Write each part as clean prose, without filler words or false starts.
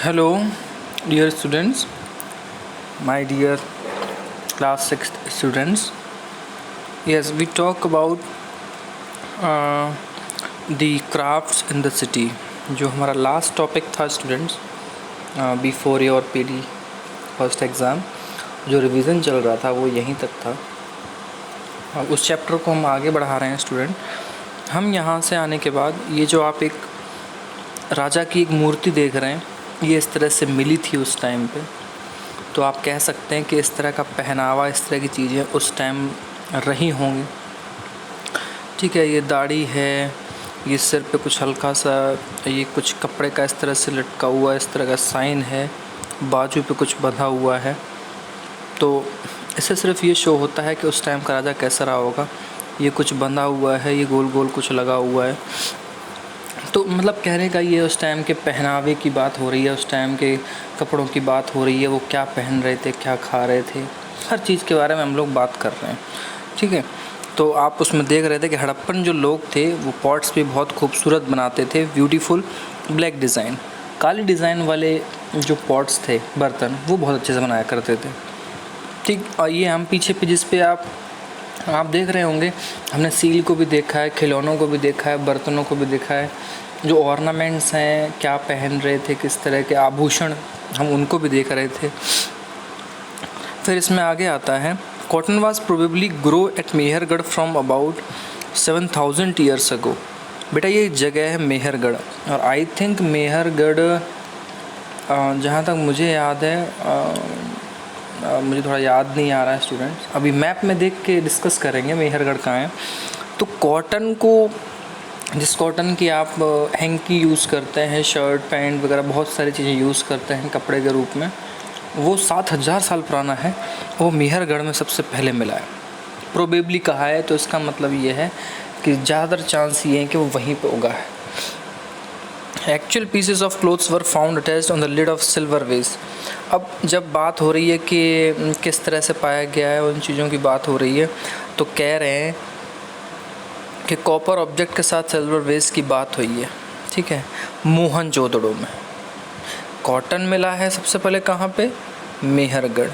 Hello, dear students, my dear class 6th students. Yes, we talk about the crafts in the city. जो हमारा last topic था students before your PD first exam, जो revision चल रहा था वो यहीं तक था। उस चैप्टर को हम आगे बढ़ा रहे हैं स्टूडेंट। हम यहाँ से आने के बाद ये जो आप एक राजा की एक मूर्ति देख रहे हैं, ये इस तरह से मिली थी उस टाइम पे। तो आप कह सकते हैं कि इस तरह का पहनावा, इस तरह की चीज़ें उस टाइम रही होंगी। ठीक है, ये दाढ़ी है, ये सिर पे कुछ हल्का सा ये कुछ कपड़े का इस तरह से लटका हुआ, इस तरह का साइन है, बाजू पे कुछ बंधा हुआ है। तो इससे सिर्फ ये शो होता है कि उस टाइम का राजा कैसा रहा होगा। ये कुछ बंधा हुआ है, ये गोल गोल कुछ लगा हुआ है। तो मतलब कहने का ये उस टाइम के पहनावे की बात हो रही है, उस टाइम के कपड़ों की बात हो रही है, वो क्या पहन रहे थे, क्या खा रहे थे, हर चीज़ के बारे में हम लोग बात कर रहे हैं। ठीक है, तो आप उसमें देख रहे थे कि हड़प्पन जो लोग थे वो पॉट्स भी बहुत खूबसूरत बनाते थे, ब्यूटीफुल ब्लैक डिज़ाइन, काली डिज़ाइन वाले जो पॉट्स थे, बर्तन, वो बहुत अच्छे से बनाया करते थे। ठीक, और ये हम पीछे पे जिस पे आप देख रहे होंगे, हमने सील को भी देखा है, खिलौनों को भी देखा है, बर्तनों को भी देखा है, जो ऑर्नामेंट्स हैं, क्या पहन रहे थे, किस तरह के आभूषण, हम उनको भी देख रहे थे। फिर इसमें आगे आता है, cotton was probably grow at Mehrgarh from about 7000 years ago. बेटा ये जगह है मेहरगढ़, और आई थिंक मेहरगढ़ जहाँ तक मुझे याद है, मुझे थोड़ा याद नहीं आ रहा है स्टूडेंट्स, अभी मैप में देख के डिस्कस करेंगे मेहरगढ़ कहाँ है। तो कॉटन को, जिस कॉटन की आप हैंकी यूज़ करते हैं, शर्ट पैंट वगैरह बहुत सारी चीज़ें यूज़ करते हैं कपड़े के रूप में, वो 7000 साल पुराना है। वो मेहरगढ़ में सबसे पहले मिला है, प्रोबेबली कहा है। तो इसका मतलब ये है कि ज़्यादातर चांस ये है कि वो वहीं पे उगा है। Actual pieces of clothes were found attached on the lid of silver vase. अब जब बात हो रही है कि किस तरह से पाया गया है, उन चीज़ों की बात हो रही है, तो कह रहे हैं कि कॉपर ऑब्जेक्ट के साथ सिल्वर वेस की बात हुई है। ठीक है, मोहनजोदड़ो में कॉटन मिला है सबसे पहले, कहाँ पे? मेहरगढ़।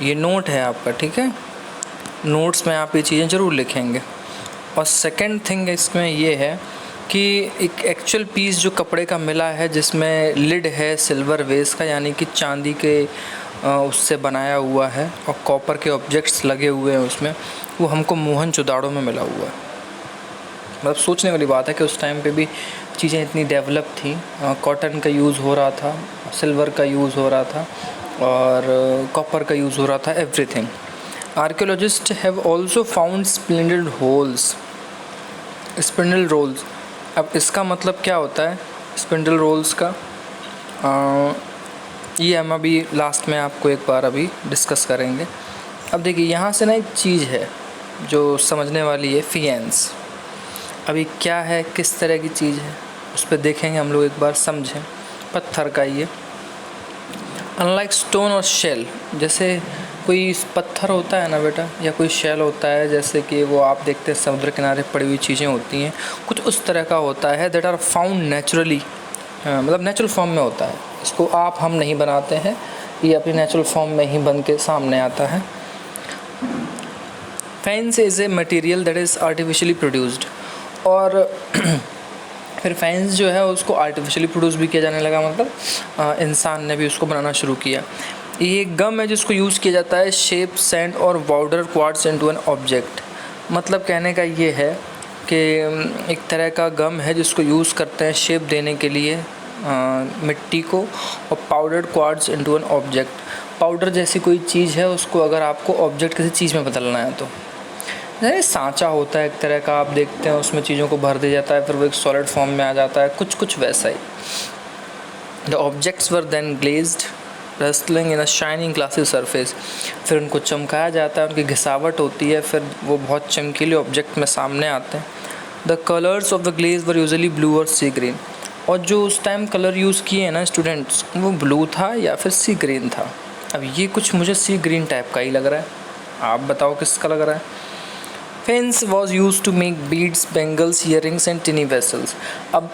ये नोट है आपका, ठीक है, नोट्स में आप ये चीज़ें ज़रूर लिखेंगे। और सेकंड थिंग इसमें ये है कि एक एक्चुअल पीस जो कपड़े का मिला है, जिसमें लिड है सिल्वर वेस का, यानी कि चांदी के उससे बनाया हुआ है, और कॉपर के ऑब्जेक्ट्स लगे हुए हैं उसमें, वो हमको मोहनजोदड़ो में मिला हुआ है। मतलब सोचने वाली बात है कि उस टाइम पे भी चीज़ें इतनी डेवलप थी। कॉटन का यूज़ हो रहा था, सिल्वर का यूज़ हो रहा था, और कॉपर का यूज़ हो रहा था, everything. Archaeologist have also found splendid whorls, spindle whorls. अब इसका मतलब क्या होता है स्पिंडल रोल्स का? ये हम अभी लास्ट में आपको एक बार अभी डिस्कस करेंगे। अब देखिए, यहाँ से ना एक चीज़ है जो समझने वाली है, फिएंस। अभी क्या है, किस तरह की चीज़ है, उस पर देखेंगे हम लोग, एक बार समझें। पत्थर का ये, अनलाइक स्टोन और शेल, जैसे कोई पत्थर होता है ना बेटा, या कोई शेल होता है, जैसे कि वो आप देखते हैं समुद्र किनारे पड़ी हुई चीज़ें होती हैं, कुछ उस तरह का होता है। दैट आर फाउंड नेचुरली, मतलब नेचुरल फॉर्म में होता है। इसको आप हम नहीं बनाते हैं, ये अपनी नेचुरल फॉर्म में ही बन के सामने आता है। Fence is a material that is artificially produced. और फिर फेंस जो है उसको आर्टिफिशियली प्रोड्यूस भी किया जाने लगा, मतलब इंसान ने भी उसको बनाना शुरू किया। ये गम है जिसको यूज़ किया जाता है शेप, सैंड और powder quartz into an object. मतलब कहने का ये है कि एक तरह का गम है जिसको यूज़ करते हैं शेप देने के लिए मिट्टी को, और powdered quartz into an object. Powder जैसी कोई चीज़ है, उसको अगर आपको ऑब्जेक्ट किसी चीज़ में बदलना है, तो जैसे सांचा होता है एक तरह का, आप देखते हैं उसमें चीज़ों को भर दिया जाता है, फिर वो एक सॉलिड फॉर्म में आ जाता है, कुछ वैसा ही। The objects were then glazed rustling in a shining glassy surface. फिर उनको चमकाया जाता है, उनकी घिसावट होती है, फिर वो बहुत चमकीले ऑब्जेक्ट में सामने आते हैं। The colours of the glaze were usually blue और सी ग्रीन। और जो उस टाइम कलर यूज़ किए हैं ना स्टूडेंट्स, वो ब्लू था या फिर सी ग्रीन था। अब ये कुछ मुझे सी ग्रीन टाइप का ही लग रहा है, आप बताओ किसका लग रहा है। Faience was used to make beads, bangles, earrings and tiny vessels. अब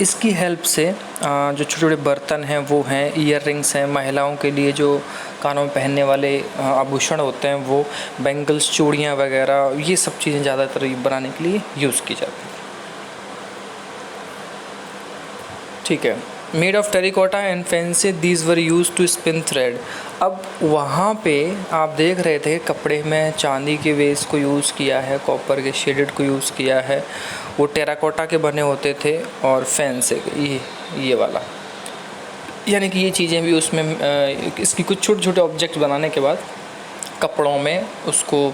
इसकी हेल्प से जो छोटे छोटे बर्तन हैं वो हैं, ईयरिंग्स हैं, महिलाओं के लिए जो कानों में पहनने वाले आभूषण होते हैं वो, बेंगल्स, चूड़ियाँ वगैरह, ये सब चीज़ें ज़्यादातर बनाने के लिए यूज़ की जाती हैं। ठीक है। Made of terracotta and fancy these were used to spin thread. अब वहाँ पे आप देख रहे थे कपड़े में चांदी के वेस को यूज़ किया है, कॉपर के शेडेड को यूज़ किया है, वो टेराकोटा के बने होते थे, और फैंसी ये वाला, यानी कि ये चीज़ें भी उसमें इसकी कुछ छोटे छोटे ऑब्जेक्ट बनाने के बाद कपड़ों में उसको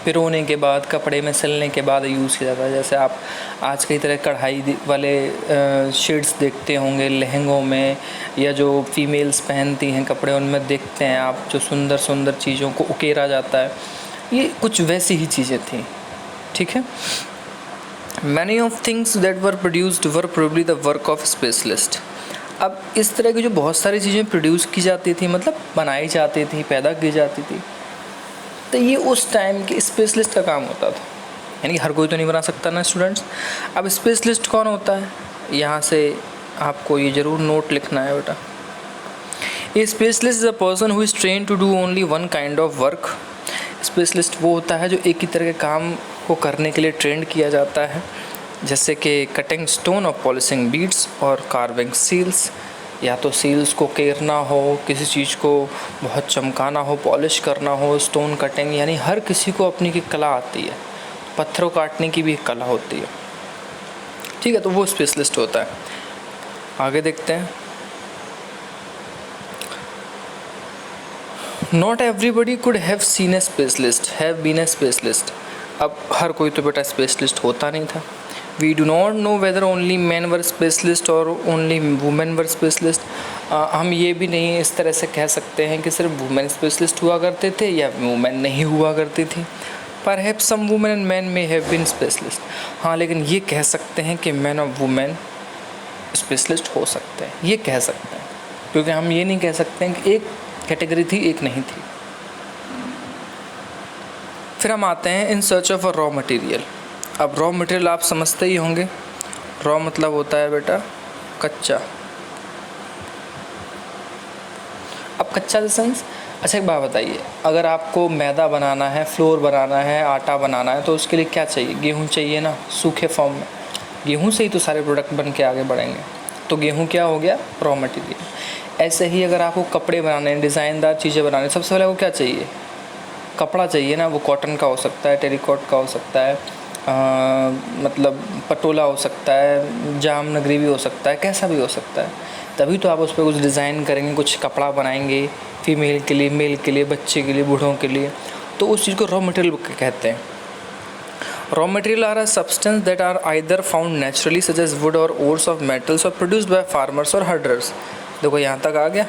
पिरोने के बाद, कपड़े में सिलने के बाद यूज़ किया जाता है। जैसे आप आज की तरह कढ़ाई वाले शेड्स देखते होंगे लहंगों में, या जो फीमेल्स पहनती हैं कपड़े उनमें देखते हैं आप, जो सुंदर सुंदर चीज़ों को उकेरा जाता है, ये कुछ वैसी ही चीज़ें थी। ठीक है। Many of things that were produced were probably the work of specialist. अब इस तरह की जो बहुत सारी चीज़ें प्रोड्यूस की जाती थी, मतलब बनाई जाती थी, पैदा की जाती थी, तो ये उस टाइम के स्पेशलिस्ट का काम होता था। यानी हर कोई तो नहीं बना सकता ना स्टूडेंट्स। अब स्पेशलिस्ट कौन होता है, यहाँ से आपको ये ज़रूर नोट लिखना है बेटा। A specialist is a person who is train to do only one kind of work. Specialist वो होता है जो एक ही तरह के काम को करने के लिए ट्रेंड किया जाता है, जैसे कि कटिंग स्टोन और पॉलिशिंग बीड्स और कार्विंग सील्स। या तो सील्स को केरना हो, किसी चीज़ को बहुत चमकाना हो, पॉलिश करना हो, स्टोन कटिंग, यानी हर किसी को अपनी की कला आती है। पत्थरों काटने की भी एक कला होती है। ठीक है, तो वो स्पेशलिस्ट होता है। आगे देखते हैं। Not everybody could have seen a specialist, have been a specialist. अब हर कोई तो बेटा स्पेशलिस्ट होता नहीं था। We do not know whether only men were specialist or only women were specialist। हम ये भी नहीं इस तरह से कह सकते हैं कि सिर्फ वुमेन स्पेशलिस्ट हुआ करते थे या वुमेन नहीं हुआ करती थी। Perhaps some women and men may have been specialist। हाँ, लेकिन ये कह सकते हैं कि men और women स्पेशलिस्ट हो सकते हैं, ये कह सकते हैं, क्योंकि हम ये नहीं कह सकते हैं कि एक कैटेगरी थी एक नहीं थी। फिर हम आते हैं इन search of a raw material. अब रॉ मटेरियल आप समझते ही होंगे, रॉ मतलब होता है बेटा कच्चा। अब कच्चा द सेंस, अच्छा एक बात बताइए, अगर आपको मैदा बनाना है, फ्लोर बनाना है, आटा बनाना है, तो उसके लिए क्या चाहिए? गेहूँ चाहिए ना, सूखे फॉर्म में। गेहूँ से ही तो सारे प्रोडक्ट बन के आगे बढ़ेंगे, तो गेहूँ क्या हो गया? Raw material. ऐसे ही अगर आपको कपड़े बनाने हैं, डिज़ाइनदार चीज़ें बनाने, सबसे पहले वो क्या चाहिए? कपड़ा चाहिए ना। वो कॉटन का हो सकता है, टेरिकॉट का हो सकता है, मतलब पटोला हो सकता है, जामनगरी भी हो सकता है, कैसा भी हो सकता है। तभी तो आप उस पर कुछ डिज़ाइन करेंगे, कुछ कपड़ा बनाएंगे, फीमेल के लिए, मेल के लिए, बच्चे के लिए, बूढ़ों के लिए। तो उस चीज़ को रॉ मटेरियल कहते हैं। Raw material are a substance that are either found naturally such as wood or ores of metals or produced by farmers or herders. देखो यहाँ तक आ गया।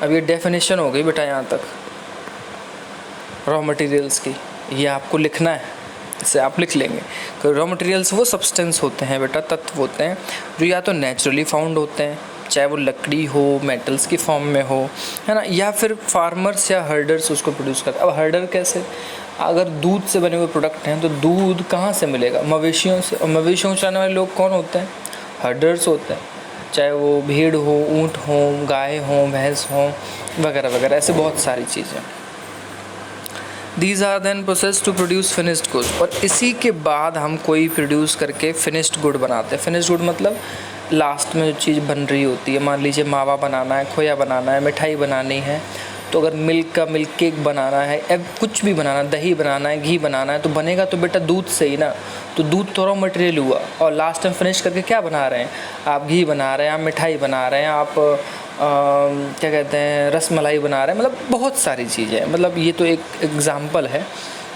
अब ये डेफिनेशन हो गई बेटा यहाँ तक रॉ मटेरियल्स की, ये आपको लिखना है, इसे आप लिख लेंगे। तो रॉ मटेरियल्स वो सब्सटेंस होते हैं बेटा, तत्व होते हैं जो या तो नेचुरली फाउंड होते हैं, चाहे वो लकड़ी हो, मेटल्स की फॉर्म में हो, है ना, या फिर फार्मर्स या हर्डर्स उसको प्रोड्यूस करते हैं। अब हर्डर कैसे? अगर दूध से बने हुए प्रोडक्ट हैं तो दूध कहाँ से मिलेगा? मवेशियों से। और मवेशियों को चलाने वाले लोग कौन होते हैं? हर्डर्स होते हैं, चाहे वो भेड़ हो, ऊँट हो, गाय हो, भैंस हो, वगैरह वगैरह, ऐसे बहुत सारी चीज़ें। These are then processed to produce finished goods। और इसी के बाद हम कोई प्रोड्यूस करके फिनिश्ड गुड बनाते हैं। फिनिश्ड गुड मतलब लास्ट में जो चीज़ बन रही होती है। मान लीजिए मावा बनाना है, खोया बनाना है, मिठाई बनानी है, तो अगर मिल्क का मिल्क केक बनाना है, अब कुछ भी बनाना, दही बनाना है, घी बनाना है, तो बनेगा तो बेटा दूध से ही ना। तो दूध तो रॉ मटेरियल हुआ, और लास्ट में फिनिश करके क्या बना रहे हैं? आप घी बना रहे हैं, आप मिठाई बना रहे हैं, आप क्या कहते हैं, रसमलाई बना रहे हैं, मतलब बहुत सारी चीज़ें हैं। मतलब ये तो एक एग्जाम्पल है।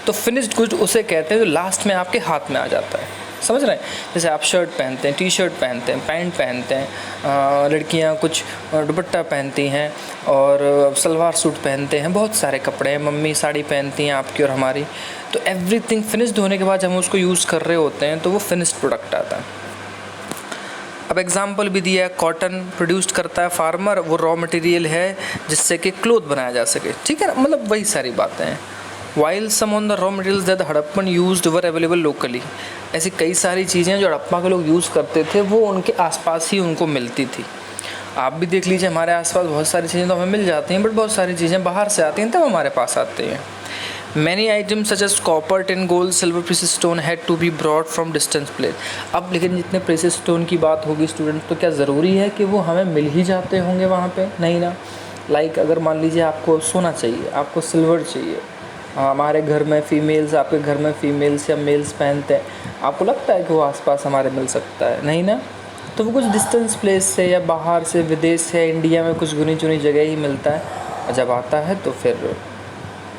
तो फिनिश्ड गुड उसे कहते हैं जो लास्ट में आपके हाथ में आ जाता है। समझ रहे हैं? जैसे आप शर्ट पहनते हैं, टी शर्ट पहनते हैं, पैंट पहनते हैं, लड़कियां कुछ दुपट्टा पहनती हैं और सलवार सूट पहनते हैं, बहुत सारे कपड़े हैं, मम्मी साड़ी पहनती हैं आपकी और हमारी। तो एवरीथिंग फिनिश्ड होने के बाद जब हम उसको यूज़ कर रहे होते हैं तो वो फिनिश्ड प्रोडक्ट आता है। अब एग्जाम्पल भी दिया है, कॉटन प्रोड्यूस्ड करता है फार्मर, वो रॉ मटेरियल है जिससे कि क्लोथ बनाया जा सके। ठीक है ना, मतलब वही सारी बातें हैं। While some on the raw materials that Harappan used were available locally. ऐसी कई सारी चीज़ें जो हड़प्पा के लोग यूज़ करते थे वो उनके आसपास ही उनको मिलती थी। आप भी देख लीजिए, हमारे आसपास बहुत सारी चीज़ें तो हमें मिल जाती हैं, बट बहुत सारी चीज़ें बाहर से आती हैं तब हमारे पास आती हैं। Many items such as copper, tin, gold, silver, precious stone had to be brought from distance place. अब लेकिन जितने प्रीशियस स्टोन की बात होगी स्टूडेंट, तो क्या ज़रूरी है कि वो हमें मिल ही जाते होंगे वहाँ पे? नहीं ना। लाइक अगर मान लीजिए आपको सोना चाहिए, आपको सिल्वर चाहिए, हमारे घर में फीमेल्स, आपके घर में फीमेल्स या मेल्स पहनते हैं, आपको लगता है कि वो आसपास हमारे मिल सकता है? नहीं ना। तो वो कुछ डिस्टेंस प्लेस से या बाहर से, विदेश से, इंडिया में कुछ गिनी चुनी जगह ही मिलता है, और जब आता है तो फिर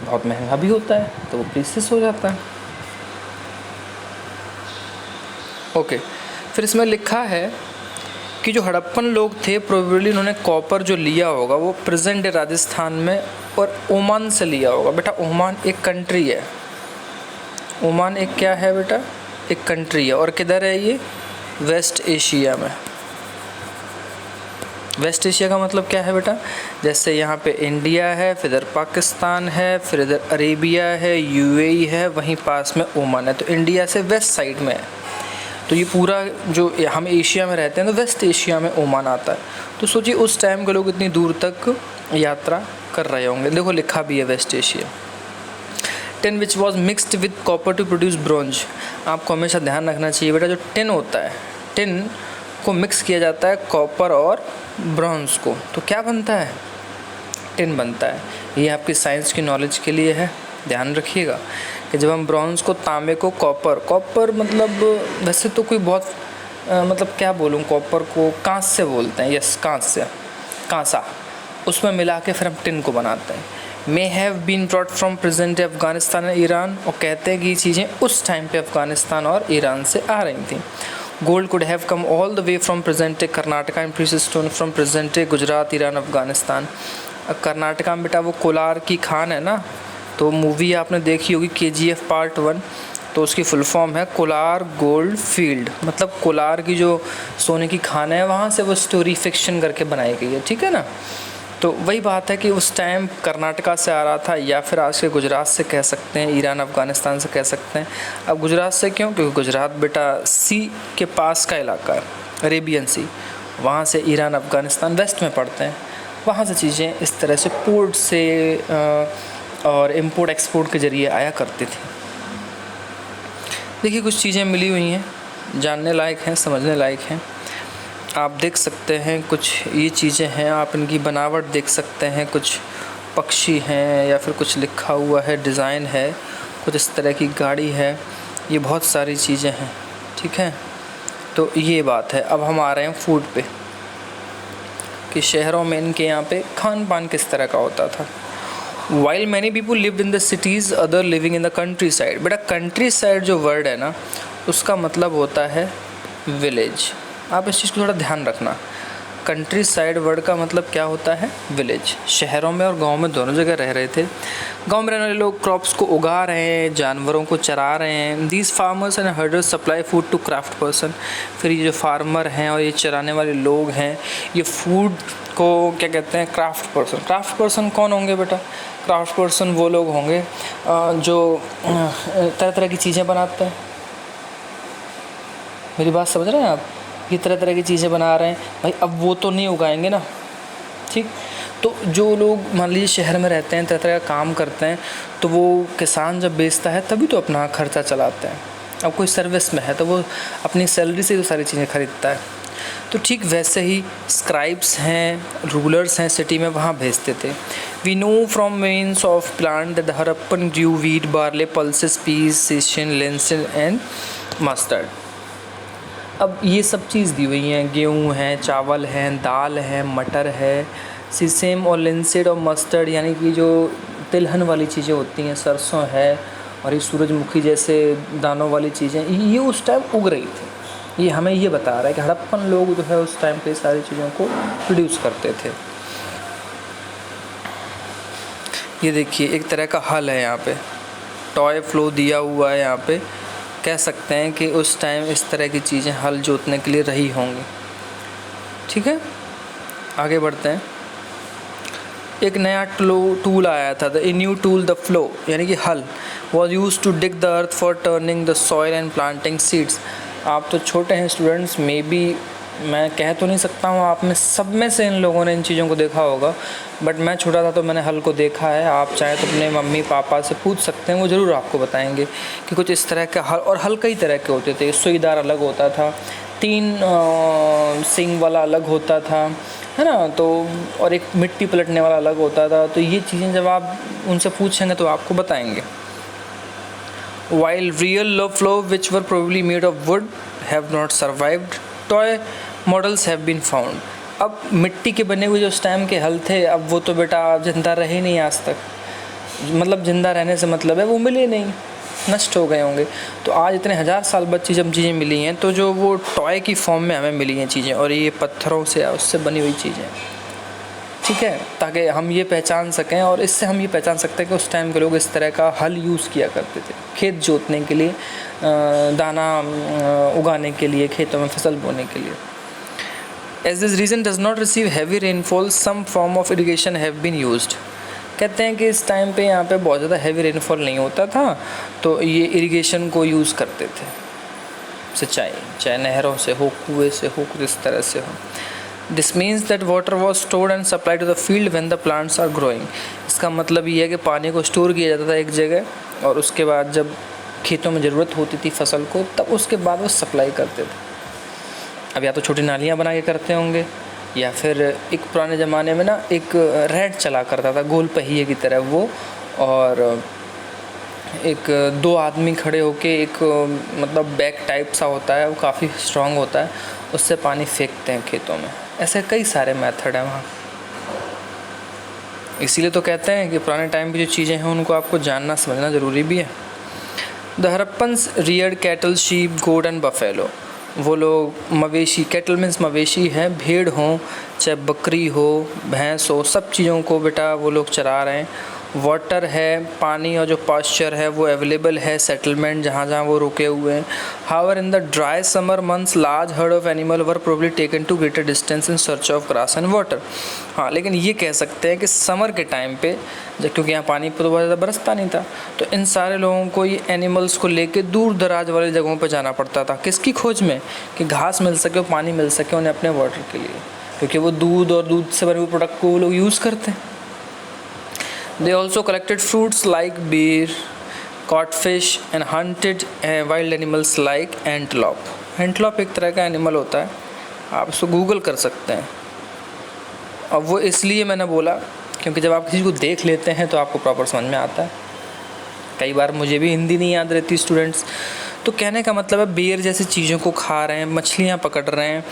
बहुत महंगा भी होता है, तो वो प्रीशियस हो जाता है। ओके, फिर इसमें लिखा है कि जो हड़प्पन लोग थे प्रोबेबली उन्होंने कॉपर जो लिया होगा वो प्रेजेंट डे राजस्थान में और ओमान से लिया होगा। बेटा ओमान एक कंट्री है, ओमान एक क्या है बेटा? एक कंट्री है। और किधर है ये? वेस्ट एशिया में। वेस्ट एशिया का मतलब क्या है बेटा? जैसे यहाँ पे इंडिया है, फिर इधर पाकिस्तान है, फिर इधर अरेबिया है, यूएई है, वहीं पास में ओमान है। तो इंडिया से वेस्ट साइड में है। तो ये पूरा जो हम एशिया में रहते हैं तो वेस्ट एशिया में ओमान आता है। तो सोचिए उस टाइम के लोग इतनी दूर तक यात्रा कर रहे होंगे। देखो लिखा भी है West Asia. Tin which was mixed with copper to produce bronze. आपको हमेशा ध्यान रखना चाहिए बेटा, जो टिन होता है, टिन को मिक्स किया जाता है कॉपर और ब्रॉन्ज को, तो क्या बनता है? टिन बनता है। ये आपकी साइंस की नॉलेज के लिए है, ध्यान रखिएगा कि जब हम ब्रॉन्ज को, तांबे को कॉपर मतलब वैसे तो कोई बहुत मतलब क्या बोलूँ, कॉपर को कांस्य बोलते हैं, यस कांस्य, कांसा, उसमें मिला के फिर हम टिन को बनाते हैं। May have been brought from present Afghanistan and Iran, और कहते हैं कि ये चीज़ें उस टाइम पे अफगानिस्तान और ईरान से आ रही थी। Gold could have come all the way from present Karnataka and precious stone from present Gujarat, Iran, Afghanistan. Karnataka में बेटा वो कोलार की खान है ना, तो मूवी आपने देखी होगी KGF पार्ट 1, तो उसकी फुल फॉर्म है कोलार गोल्ड फील्ड, मतलब कोलार की जो सोने की खान है वहाँ से वो स्टोरी फिक्शन करके बनाई गई है, ठीक है ना। तो वही बात है कि उस टाइम कर्नाटका से आ रहा था, या फिर आज के गुजरात से कह सकते हैं, ईरान अफ़गानिस्तान से कह सकते हैं। अब गुजरात से क्यों? क्योंकि गुजरात बेटा सी के पास का इलाका है, अरेबियन सी, वहाँ से ईरान अफ़गानिस्तान वेस्ट में पड़ते हैं, वहाँ से चीज़ें इस तरह से पोर्ट से और इम्पोर्ट एक्सपोर्ट के ज़रिए आया करती थी। देखिए कुछ चीज़ें मिली हुई हैं, जानने लायक हैं, समझने लायक हैं। आप देख सकते हैं कुछ ये चीज़ें हैं, आप इनकी बनावट देख सकते हैं, कुछ पक्षी हैं या फिर कुछ लिखा हुआ है, डिज़ाइन है, कुछ इस तरह की गाड़ी है, ये बहुत सारी चीज़ें हैं, ठीक है। तो ये बात है। अब हम आ रहे हैं फूड पे कि शहरों में इनके यहाँ पे खान पान किस तरह का होता था। While many people lived in the cities, other living in the country side. बेटा कंट्री साइड जो वर्ड है ना, उसका मतलब होता है विलेज। आप इस चीज़ को थोड़ा ध्यान रखना। कंट्री साइड वर्ड का मतलब क्या होता है? विलेज। शहरों में और गांव में दोनों जगह रह रहे थे। गांव में रहने वाले लोग क्रॉप्स को उगा रहे हैं, जानवरों को चरा रहे हैं। These farmers and herders supply food to craft person. फिर ये जो फार्मर हैं और ये चराने वाले लोग हैं, ये फूड को क्या कहते हैं? Craft person. क्राफ्ट पर्सन कौन होंगे बेटा? क्राफ्ट पर्सन वो लोग होंगे जो तरह तरह की चीज़ें बनाते हैं। मेरी बात समझ रहे हैं आप? ये तरह तरह की चीज़ें बना रहे हैं भाई, अब वो तो नहीं उगाएंगे ना, ठीक। तो जो लोग मान लीजिए शहर में रहते हैं, तरह तरह का काम करते हैं, तो वो किसान जब बेचता है तभी तो अपना खर्चा चलाते हैं। अब कोई सर्विस में है तो वो अपनी सैलरी से वो सारी चीज़ें खरीदता है। तो ठीक वैसे ही स्क्राइब्स हैं, रूलर्स हैं सिटी में, वहाँ भेजते थे। We know from means of plant that the Harappan grew wheat, barley, pulses, peas, sesame, लेंसिन एंड मस्टर्ड। अब ये सब चीज़ दी हुई हैं, गेहूँ है, चावल है, दाल है, मटर है, सीसेम और लिंसेड और मस्टर्ड, यानी कि जो तिलहन वाली चीज़ें होती हैं, सरसों है, और ये सूरजमुखी जैसे दानों वाली चीज़ें, ये उस टाइम उग रही थी। ये हमें ये बता रहा है कि हड़प्पन लोग जो है उस टाइम पे सारी चीज़ों को प्रोड्यूस करते थे। ये देखिए एक तरह का हल है, यहाँ पे टॉय फ्लो दिया हुआ है, यहाँ पे कह सकते हैं कि उस टाइम इस तरह की चीज़ें हल जोतने के लिए रही होंगी, ठीक है। आगे बढ़ते हैं। एक नया टूल आया था, a new tool the plough, यानी कि हल was used to dig the earth for turning the soil and planting seeds. आप तो छोटे हैं स्टूडेंट्स, मे बी मैं कह तो नहीं सकता हूँ आप में सब में से इन लोगों ने इन चीज़ों को देखा होगा, बट मैं छोटा था तो मैंने हल को देखा है। आप चाहे तो अपने मम्मी पापा से पूछ सकते हैं, वो ज़रूर आपको बताएंगे कि कुछ इस तरह का हल, और हल कई तरह के होते थे। सुईदार अलग होता था, 3 सिंग वाला अलग होता था, है ना, तो और एक मिट्टी पलटने वाला अलग होता था। तो ये चीज़ें जब आप उनसे पूछेंगे तो आपको बताएंगे। While real love flow which were probably made of wood have not survived, toy models have been found। अब मिट्टी के बने हुए जो उस टाइम के हल थे, अब वो तो बेटा ज़िंदा रहे नहीं आज तक, मतलब ज़िंदा रहने से मतलब है वो मिले नहीं, नष्ट हो गए होंगे। तो आज इतने 1000 साल बाद चीज़ें मिली हैं, तो जो वो टॉय की फॉर्म में हमें मिली हैं चीज़ें, और ये पत्थरों से उससे बनी हुई चीज़ें, ठीक है, ताकि हम ये पहचान सकें, और इससे हम ये पहचान सकते हैं कि उस टाइम के लोग इस तरह का हल यूज़ किया करते थे खेत जोतने के लिए, दाना उगाने के लिए, खेतों में फसल बोने के लिए। As this region does not receive heavy rainfall, some form of irrigation have been used। कहते हैं कि इस टाइम पे यहाँ पे बहुत ज़्यादा हैवी रेनफॉल नहीं होता था, तो ये इरिगेशन को यूज़ करते थे, सिंचाई, चाहे नहरों से हो, कुएँ से हो, कुछ इस तरह से हो। This means that water was stored and supplied to the field when the plants are growing. इसका मतलब ये है कि पानी को स्टोर किया जाता था एक जगह, और उसके बाद जब खेतों में ज़रूरत होती थी फसल को, तब उसके बाद वो सप्लाई करते थे। अब या तो छोटी नालियाँ बना के करते होंगे, या फिर एक पुराने ज़माने में ना एक रेड चला करता था गोल पहिए की तरह वो, और एक 2 आदमी खड़े होके एक मतलब बैग टाइप सा होता है, वो काफ़ी स्ट्रॉन्ग होता है, उससे पानी फेंकते हैं खेतों में। ऐसे कई सारे मेथड हैं वहाँ, इसीलिए तो कहते हैं कि पुराने टाइम की जो चीज़ें हैं उनको आपको जानना समझना ज़रूरी भी है। The Harappans reared cattle, sheep, goat and buffalo. वो लोग मवेशी, कैटल मीन्स मवेशी है, भेड़ हो चाहे बकरी हो, भैंस हो, सब चीज़ों को बेटा वो लोग चरा रहे हैं। वाटर है, पानी, और जो पास्चर है वो अवेलेबल है, सेटलमेंट जहाँ जहाँ वो रुके हुए हैं। However in the dry summer months large herd of animal were probably taken to greater distance in search of grass and water. हाँ, लेकिन ये कह सकते हैं कि समर के टाइम पे जब, क्योंकि यहाँ पानी तो बहुत ज़्यादा बरसता नहीं था, तो इन सारे लोगों को ये एनिमल्स को लेके दूर दराज वाली जगहों पर जाना पड़ता था। किसकी खोज में? कि घास मिल सके, पानी मिल सके उन्हें अपने वाटर के लिए, क्योंकि वो दूध और दूध से बने हुए प्रोडक्ट को वो लोग यूज़ करते हैं। They also collected fruits like beer, caught fish and hunted wild animals like antelope। एंटलॉप एक तरह का एनिमल होता है, आप उसको गूगल कर सकते हैं। अब वो इसलिए मैंने बोला क्योंकि जब आप किसी को देख लेते हैं तो आपको प्रॉपर समझ में आता है। कई बार मुझे भी हिंदी नहीं याद रहती स्टूडेंट्स, तो कहने का मतलब है बेर जैसी चीज़ों को खा रहे हैं, मछलियाँ पकड़ रहे हैं,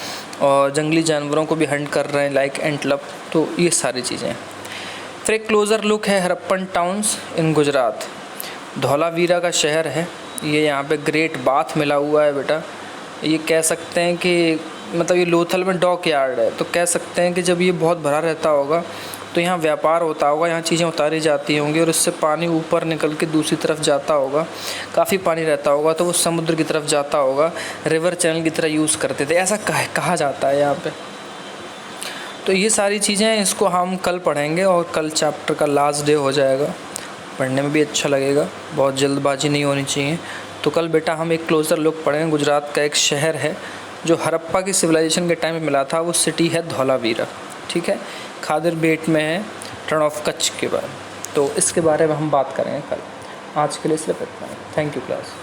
और जंगली जानवरों को भी हंट कर रहे हैं लाइक एंटलप। तो ये सारी चीज़ें। फिर एक क्लोज़र लुक है हरप्पन टाउन्स इन गुजरात। धौलावीरा का शहर है ये, यहाँ पे ग्रेट बाथ मिला हुआ है बेटा। ये कह सकते हैं कि मतलब ये लोथल में डॉक यार्ड है, तो कह सकते हैं कि जब ये बहुत भरा रहता होगा तो यहाँ व्यापार होता होगा, यहाँ चीज़ें उतारी जाती होंगी और इससे पानी ऊपर निकल के दूसरी तरफ जाता होगा। काफ़ी पानी रहता होगा तो वो समुद्र की तरफ जाता होगा, रिवर चैनल की तरह यूज़ करते थे, ऐसा कहा जाता है यहाँ पे। तो ये सारी चीज़ें इसको हम कल पढ़ेंगे, और कल चैप्टर का लास्ट डे हो जाएगा, पढ़ने में भी अच्छा लगेगा, बहुत जल्दबाजी नहीं होनी चाहिए। तो कल बेटा हम एक क्लोज़र लुक पढ़ेंगे। गुजरात का एक शहर है जो हड़प्पा की सिविलाइजेशन के टाइम में मिला था, वो सिटी है धौलावीरा, ठीक है, खादर बेट में है, रण ऑफ कच्छ के बाद। तो इसके बारे में हम बात करेंगे कल। आज के लिए सिर्फ इतना है। Thank you class.